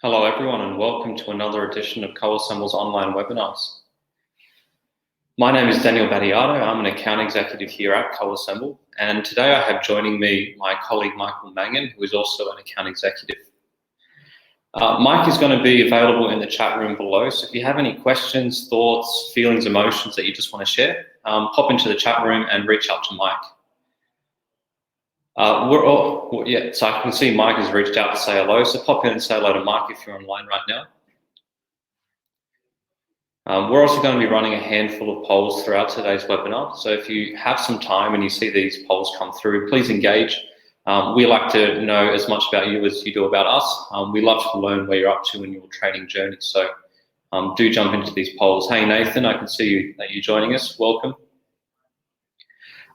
Hello everyone and welcome to another edition of Coassemble's online webinars. My name is Daniel Battiato. I'm an account executive here at Coassemble, and today I have joining me my colleague Michael Mangan, who is also an account executive. Mike is going to be available in the chat room below, so if you have any questions, thoughts, feelings, emotions that you just want to share, pop into the chat room and reach out to Mike. So I can see Mike has reached out to say hello, so pop in and say hello to Mike if you're online right now. We're also going to be running a handful of polls throughout today's webinar, so if you have some time and you see these polls come through, please engage. We like to know as much about you as you do about us. We love to learn where you're up to in your training journey, so do jump into these polls. Hey Nathan, I can see you that you're joining us. Welcome.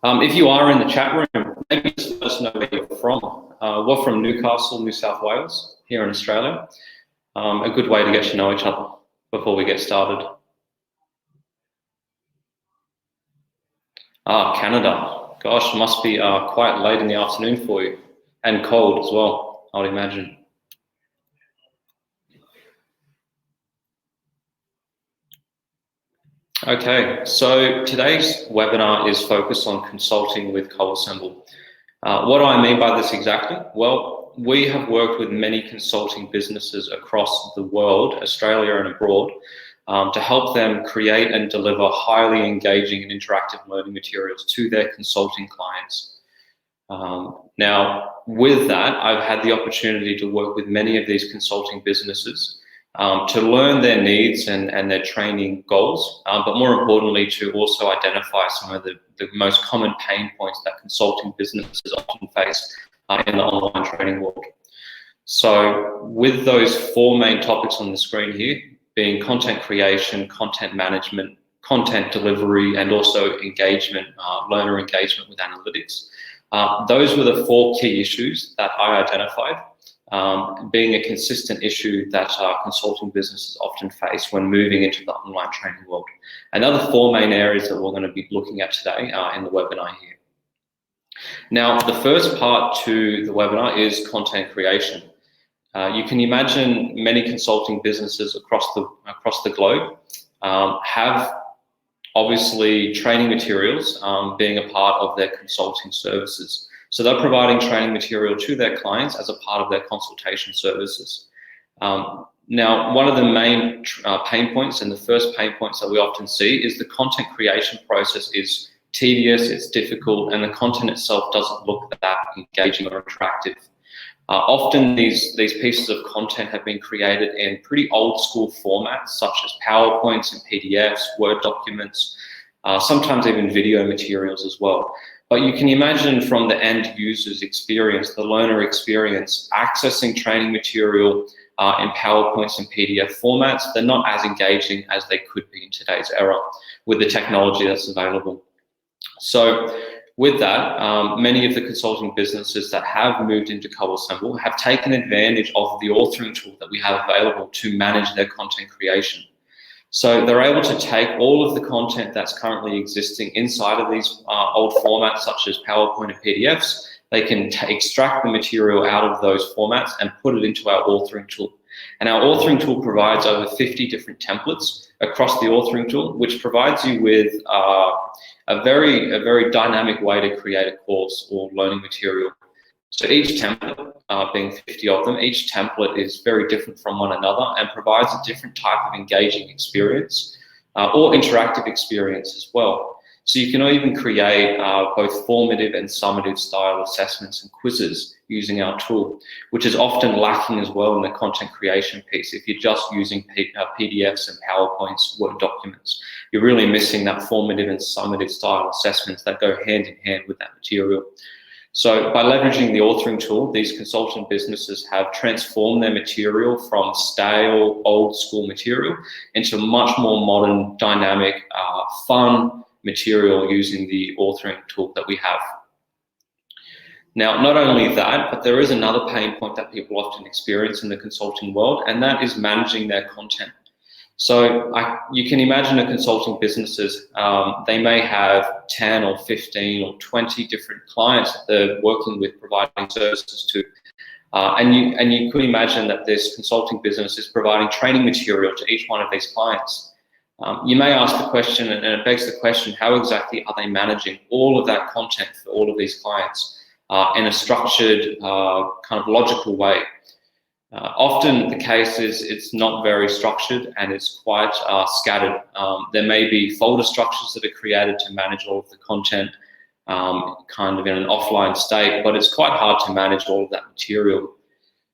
If you are in the chat room, maybe just let us know where you're from. We're from Newcastle, New South Wales, here in Australia. A good way to get to know each other before we get started. Canada. Gosh, it must be quite late in the afternoon for you, and cold as well, I would imagine. Okay, so today's webinar is focused on consulting with Coassemble. What do I mean by this exactly? Well, we have worked with many consulting businesses across the world, Australia and abroad, to help them create and deliver highly engaging and interactive learning materials to their consulting clients. Now, with that, I've had the opportunity to work with many of these consulting businesses to learn their needs and their training goals, but more importantly, to also identify some of the most common pain points that consulting businesses often face in the online training world. So with those four main topics on the screen here, being content creation, content management, content delivery, and also engagement, learner engagement with analytics, those were the four key issues that I identified. Being a consistent issue that consulting businesses often face when moving into the online training world. Another four main areas that we're going to be looking at today in the webinar here. Now, the first part to the webinar is content creation. You can imagine many consulting businesses across the globe have obviously training materials being a part of their consulting services. So they're providing training material to their clients as a part of their consultation services. Now, one of the main pain points and the first pain points that we often see is the content creation process is tedious, it's difficult, and the content itself doesn't look that engaging or attractive. Often these pieces of content have been created in pretty old school formats such as PowerPoints and PDFs, Word documents, sometimes even video materials as well. But you can imagine from the end user's experience, the learner experience, accessing training material in PowerPoints and PDF formats, they're not as engaging as they could be in today's era with the technology that's available. So with that, many of the consulting businesses that have moved into Coassemble have taken advantage of the authoring tool that we have available to manage their content creation. So they're able to take all of the content that's currently existing inside of these old formats, such as PowerPoint and PDFs. They can extract the material out of those formats and put it into our authoring tool. And our authoring tool provides over 50 different templates across the authoring tool, which provides you with a very dynamic way to create a course or learning material. So each template, being 50 of them, each template is very different from one another and provides a different type of engaging experience or interactive experience as well. So you can even create both formative and summative style assessments and quizzes using our tool, which is often lacking as well in the content creation piece. If you're just using PDFs and PowerPoints, Word documents, you're really missing that formative and summative style assessments that go hand in hand with that material. So by leveraging the authoring tool, these consultant businesses have transformed their material from stale, old school material into much more modern, dynamic, fun material using the authoring tool that we have. Now, not only that, but there is another pain point that people often experience in the consulting world, and that is managing their content. So you can imagine a consulting businesses, they may have 10 or 15 or 20 different clients that they're working with, providing services to. And you could imagine that this consulting business is providing training material to each one of these clients. You may ask the question, and it begs the question, how exactly are they managing all of that content for all of these clients in a structured, kind of logical way? Often the case is it's not very structured and it's quite scattered. There may be folder structures that are created to manage all of the content kind of in an offline state, but it's quite hard to manage all of that material.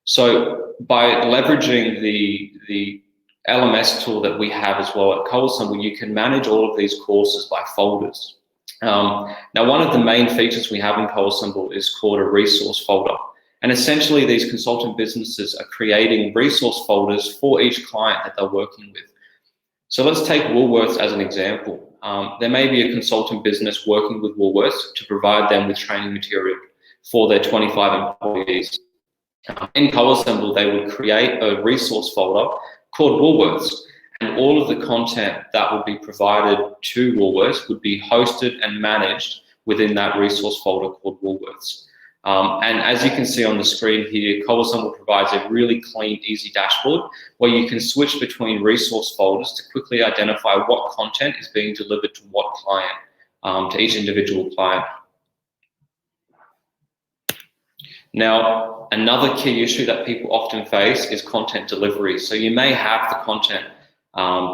So by leveraging the LMS tool that we have as well at Coassemble, you can manage all of these courses by folders. Now, one of the main features we have in Coassemble is called a resource folder. And essentially, these consultant businesses are creating resource folders for each client that they're working with. So let's take Woolworths as an example. There may be a consultant business working with Woolworths to provide them with training material for their 25 employees. In Coassemble, they would create a resource folder called Woolworths, and all of the content that would be provided to Woolworths would be hosted and managed within that resource folder called Woolworths. And as you can see on the screen here, Coassemble provides a really clean, easy dashboard where you can switch between resource folders to quickly identify what content is being delivered to what client, to each individual client. Now, another key issue that people often face is content delivery. So you may have the content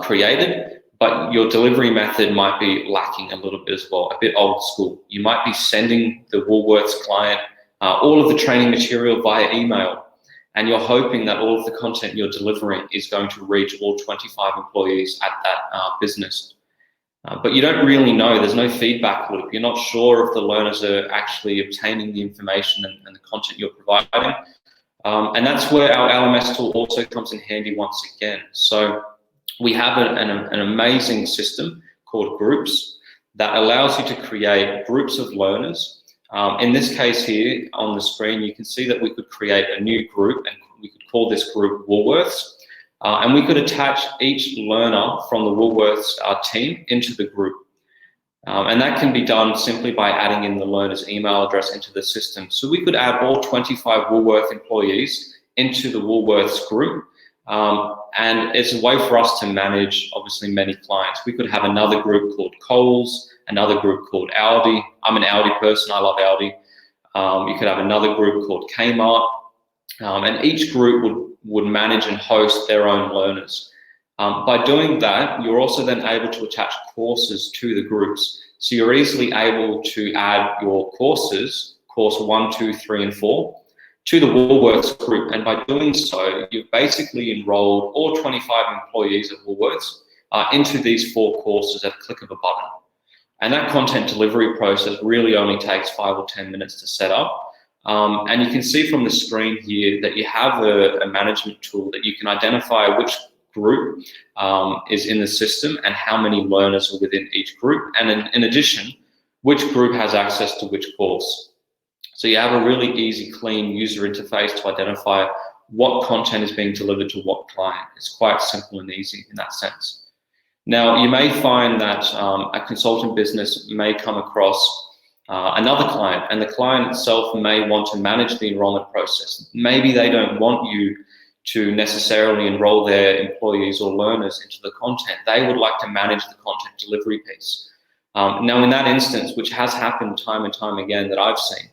created, but your delivery method might be lacking a little bit as well, a bit old school. You might be sending the Woolworths client all of the training material via email, and you're hoping that all of the content you're delivering is going to reach all 25 employees at that business. But you don't really know, there's no feedback loop. You're not sure if the learners are actually obtaining the information and the content you're providing. And that's where our LMS tool also comes in handy once again. So we have an amazing system called Groups that allows you to create groups of learners. In this case here on the screen, you can see that we could create a new group, and we could call this group Woolworths. And we could attach each learner from the Woolworths team into the group. And that can be done simply by adding in the learner's email address into the system. So we could add all 25 Woolworths employees into the Woolworths group. And it's a way for us to manage, obviously, many clients. We could have another group called Coles, another group called Aldi. I'm an Aldi person, I love Aldi. You could have another group called Kmart. And each group would manage and host their own learners. By doing that, you're also then able to attach courses to the groups. So you're easily able to add your courses, course 1, 2, 3, and 4, to the Woolworths group. And by doing so, you've basically enrolled all 25 employees of Woolworths into these 4 courses at a click of a button. And that content delivery process really only takes 5 or 10 minutes to set up. And you can see from the screen here that you have a management tool that you can identify which group is in the system and how many learners are within each group. And in addition, which group has access to which course. So you have a really easy, clean user interface to identify what content is being delivered to what client. It's quite simple and easy in that sense. Now, you may find that a consultant business may come across another client, and the client itself may want to manage the enrollment process. Maybe they don't want you to necessarily enroll their employees or learners into the content. They would like to manage the content delivery piece. Now, in that instance, which has happened time and time again that I've seen,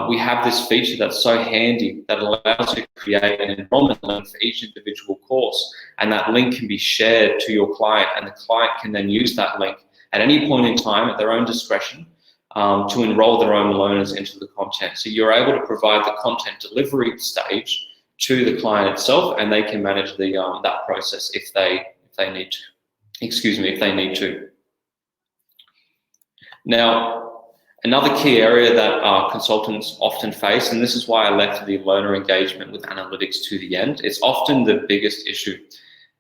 we have this feature that's so handy that allows you to create an enrollment link for each individual course, and that link can be shared to your client, and the client can then use that link at any point in time at their own discretion to enroll their own learners into the content. So you're able to provide the content delivery stage to the client itself, and they can manage the that process if they need to. If they need to. Now, another key area that consultants often face, and this is why I left the learner engagement with analytics to the end, it's often the biggest issue,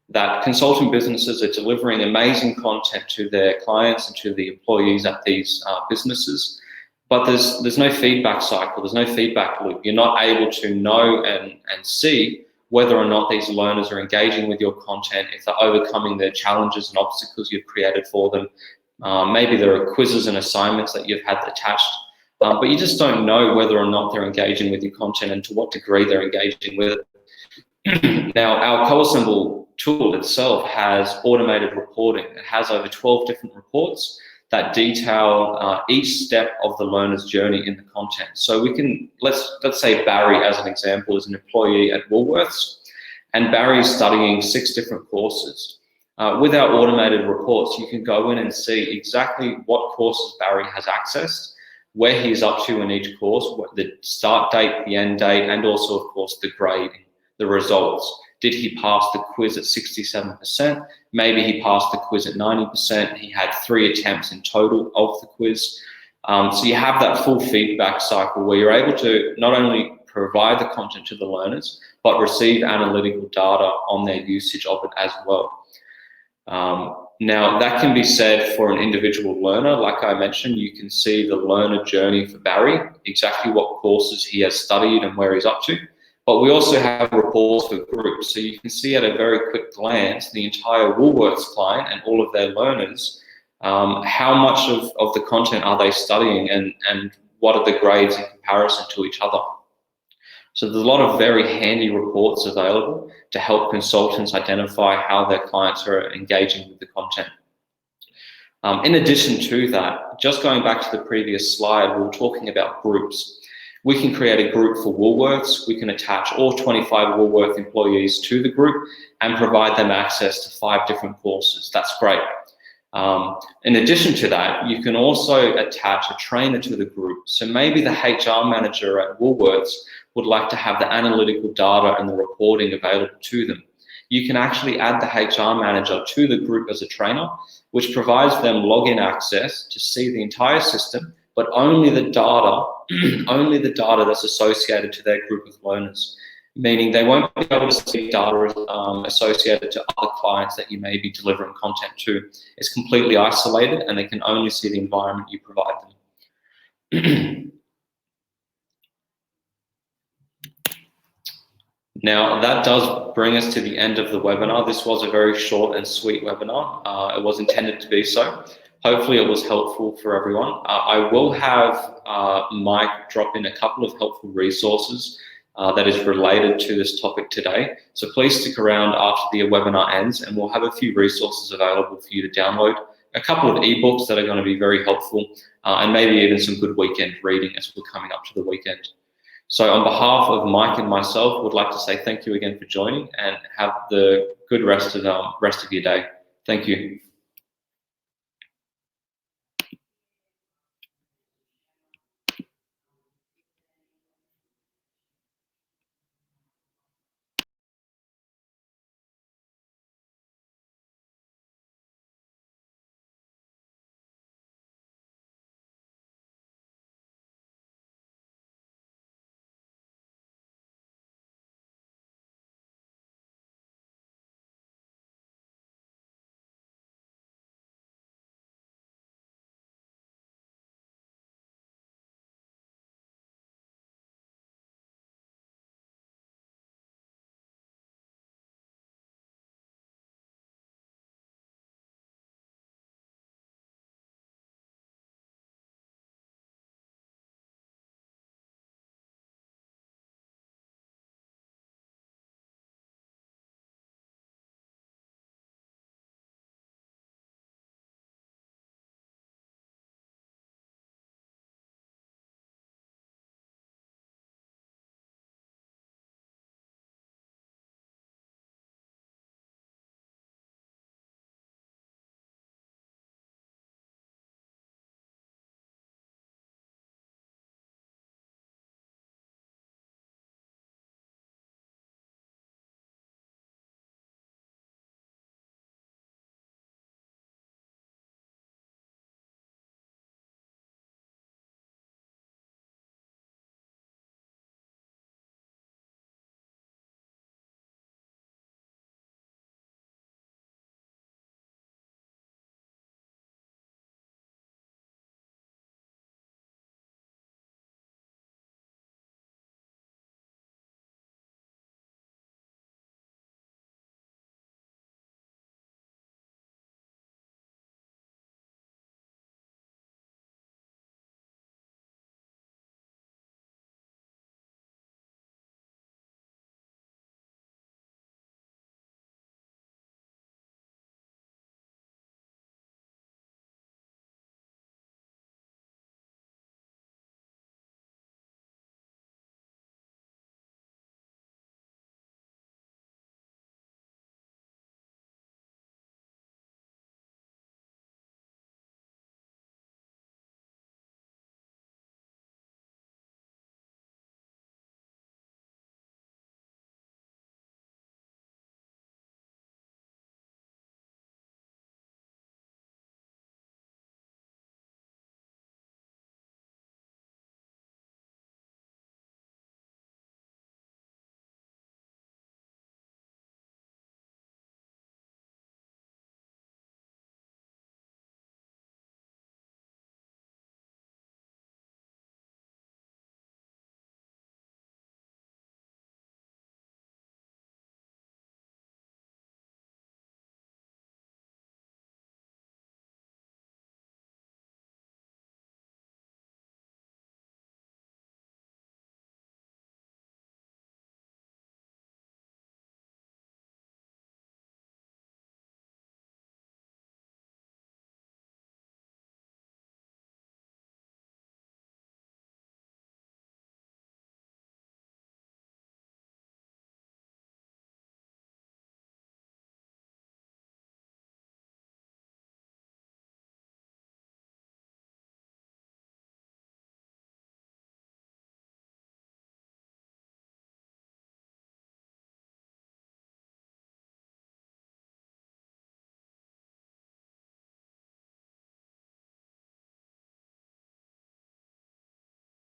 that consultant businesses are delivering amazing content to their clients and to the employees at these businesses, but there's no feedback cycle, there's no feedback loop. You're not able to know and see whether or not these learners are engaging with your content, if they're overcoming the challenges and obstacles you've created for them. Maybe there are quizzes and assignments that you've had attached but you just don't know whether or not they're engaging with your content and to what degree they're engaging with it. Now, our Coassemble tool itself has automated reporting. It has over 12 different reports that detail each step of the learner's journey in the content. So we can, let's say Barry, as an example, is an employee at Woolworths, and Barry is studying 6 different courses. With our automated reports, you can go in and see exactly what courses Barry has accessed, where he's up to in each course, what the start date, the end date, and also, of course, the grading, the results. Did he pass the quiz at 67%? Maybe he passed the quiz at 90%. He had 3 attempts in total of the quiz. So you have that full feedback cycle where you're able to not only provide the content to the learners, but receive analytical data on their usage of it as well. Now, that can be said for an individual learner. Like I mentioned, you can see the learner journey for Barry, exactly what courses he has studied and where he's up to. But we also have reports for groups. So you can see at a very quick glance the entire Woolworths client and all of their learners, how much of the content are they studying and what are the grades in comparison to each other. So there's a lot of very handy reports available to help consultants identify how their clients are engaging with the content. In addition to that, just going back to the previous slide, we were talking about groups. We can create a group for Woolworths. We can attach all 25 Woolworth employees to the group and provide them access to 5 different courses. That's great. In addition to that, you can also attach a trainer to the group. So maybe the HR manager at Woolworths would like to have the analytical data and the reporting available to them. You can actually add the HR manager to the group as a trainer, which provides them login access to see the entire system, but only the data that's associated to their group of learners, meaning they won't be able to see data associated to other clients that you may be delivering content to. It's completely isolated and they can only see the environment you provide them. Now, that does bring us to the end of the webinar. This was a very short and sweet webinar. It was intended to be so. Hopefully it was helpful for everyone. I will have Mike drop in a couple of helpful resources that is related to this topic today. So please stick around after the webinar ends and we'll have a few resources available for you to download, a couple of ebooks that are going to be very helpful, and maybe even some good weekend reading as we're coming up to the weekend. So on behalf of Mike and myself, would like to say thank you again for joining and have the good rest of your day. Thank you.